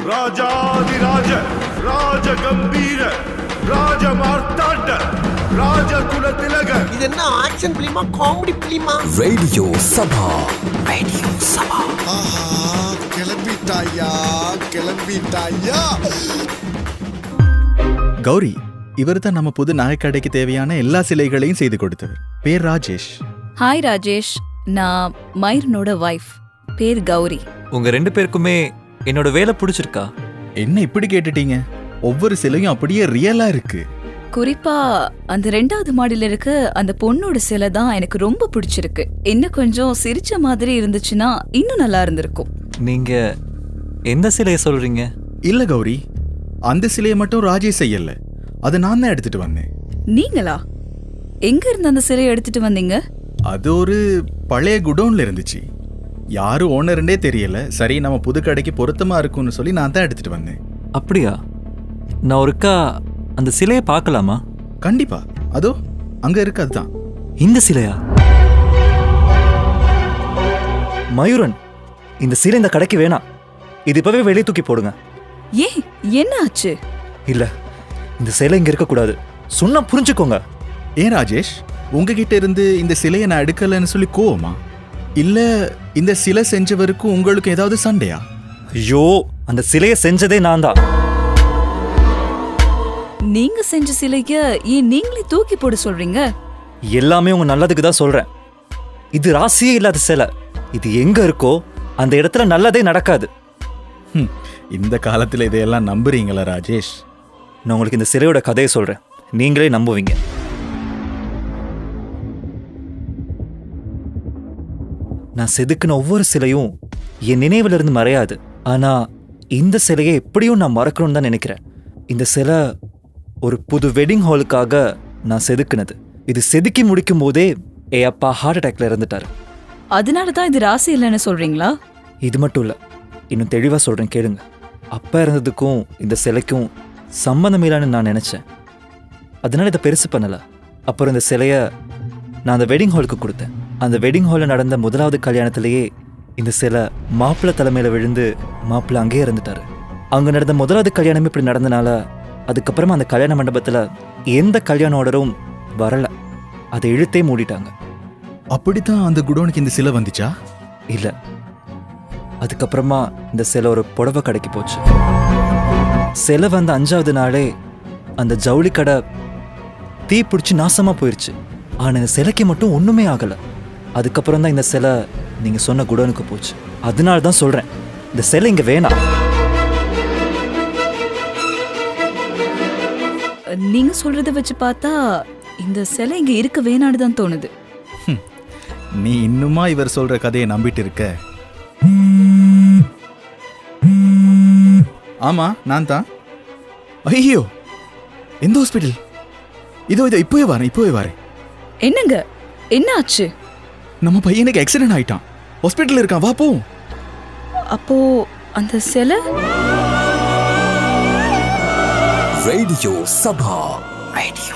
ராஜாதிராஜ ராஜகம்பீர ராஜமார்த்தாண்ட ராஜகுல திலக. இது என்ன action பிலிமா comedy பிலிமா? Radio சபா. Radio சபா. கிளம்பிட்டாயா கிளம்பிட்டாயா. கௌரி, இவர் தான் நம்ம புது நகைக்கடைக்கு தேவையான எல்லா சிலைகளையும் செய்து கொடுத்தவர். பேர் ராஜேஷ். ஹாய் ராஜேஷ், நான் மயிரனோட வைஃப். பேர் கௌரி. உங்க 2 பேருக்குமே என்னோட வேலை பிடிச்சிருக்கா? என்ன இப்படி கேட்டுட்டீங்க? ஒவ்வொரு சிலையும் அப்படியே ரியலா இருக்கு. குறிப்பா அந்த 2வது மாடியில இருக்க அந்த பொண்ணோட சிலை தான் எனக்கு ரொம்ப பிடிச்சிருக்கு. இன்னும் கொஞ்சம் சிரிச்ச மாதிரி இருந்துச்சுன்னா இன்னும் நல்லா இருந்திருக்கும். நீங்க எந்த சிலையை சொல்றீங்க? இல்ல கௌரி, அந்த சிலையை மட்டும் ராஜேஷ் செய்யல, அதை நான் தான் எடுத்துட்டு வந்தேன். நீங்களா? எங்க இருந்து அந்த சிலையை எடுத்துட்டு வந்தீங்க? அது ஒரு பழைய குடோன்ல இருந்துச்சு. யாரு ஓனர்னே தெரியல. சரி, நம்ம புது கடைக்கு பொருத்தமா இருக்கும்னு சொல்லி நான் தான் எடுத்துட்டு வந்தேன். அப்படியா? நான் ஒருக்கா அந்த சிலையை பார்க்கலாமா? கண்டிப்பா, அதோ அங்க இருக்கு. அதுதான் இந்த சிலையா? மயூரன், இந்த சிலை இந்த கடைக்கு வேணாம். இது இப்பவே வெளியே தூக்கி போடுங்க. ஏன், என்ன ஆச்சு? இல்ல, இந்த சிலை இங்க இருக்க கூடாது. சொன்னா புரிஞ்சுக்கோங்க. ஏன் ராஜேஷ், உங்ககிட்ட இருந்து இந்த சிலையை நான் எடுக்கலன்னு சொல்லி கோவமா? இல்ல இந்த சிலை செஞ்சவருக்கும் உங்களுக்கு ஏதாவது சண்டையா? ஐயோ, அந்த சிலையை செஞ்சதே நான் தான். நீங்க செஞ்ச சிலைய ஏன் நீங்களே தூக்கி போட சொல்றீங்க? எல்லாமே உங்க நல்லதுக்கு தான் சொல்றேன். இது ராசியே இல்லாத சிலை. இது எங்க இருக்கோ அந்த இடத்துல நல்லதே நடக்காது. இந்த காலத்துல இதையெல்லாம் நம்புறீங்களா ராஜேஷ்? நான் உங்களுக்கு இந்த சிலையோட கதையை சொல்றேன், நீங்களே நம்புவீங்க. நான் செதுக்கின ஒவ்வொரு சிலையும் என் நினைவுல இருந்து மறையாது. ஆனா இந்த சிலையை எப்படியும் நான் மறக்கணும்னு தான் நினைக்கிறேன். இந்த சிலை ஒரு புது வெட்டிங் ஹாலுக்காக நான் செதுக்கினது. இது செதுக்கி முடிக்கும் போதே என் அப்பா ஹார்ட் அட்டாக்ல இறந்துட்டாரு. அதனாலதான் இது ராசி இல்லைன்னு சொல்றீங்களா? இது மட்டும் இல்ல, இன்னும் தெளிவா சொல்றேன் கேளுங்க. அப்பா இறந்ததுக்கும் இந்த சிலைக்கும் சம்பந்தம் இல்லைன்னு நான் நினைச்சேன். அதனால இதை பெருசு பண்ணல. அப்புறம் இந்த சிலைய நான் அந்த வெட்டிங் ஹாலுக்கு கொடுத்தேன். அந்த வெட்டிங் ஹாலில் நடந்த முதலாவது கல்யாணத்திலேயே இந்த சிலை மாப்பிள்ளை தலைமையில விழுந்து மாப்பிள்ளை அங்கேயே இறந்துட்டாரு. அங்க நடந்த முதலாவது கல்யாணமே இப்படி நடந்தனால அதுக்கப்புறமா அந்த கல்யாண மண்டபத்துல எந்த கல்யாண ஆர்டரும் வரல. அதை இழுத்தே மூடிட்டாங்க. அப்படித்தான் அந்த குடோனுக்கு இந்த சிலை வந்துச்சா? இல்ல, அதுக்கப்புறமா இந்த சிலை ஒரு புடவை கடைக்கு போச்சு. சிலை வந்த 5வது நாளே அந்த ஜவுளி கடை தீ பிடிச்சி நாசமா போயிருச்சு. ஆனா இந்த சிலைக்கு மட்டும் ஒண்ணுமே ஆகல. அதுக்கப்புறம் தான் இந்த சிலை நீங்க சொன்ன குடோனுக்கு போச்சு. அதனால தான் சொல்றேன், இந்த சிலை இங்க வேணாம். நீங்க சொல்றத வச்சு பார்த்தா இந்த சிலை இங்க இருக்க வேணான்னு தான் தோணுது. நீ இன்னுமா இவர் சொல்ற கதையை நம்பிட்டு இருக்க? ஆமா, நான் தான். ஐயோ, எந்த ஹாஸ்பிட்டல்? இதோ இப்போவே வரேன். என்னங்க, என்ன ஆச்சு? நம்ம பையனுக்கு ஆக்சிடென்ட் ஆயிட்டான், ஹாஸ்பிட்டல் இருக்கான், வா போ. அப்போ அந்த சிலை? ரேடியோ சபா. ரேடியோ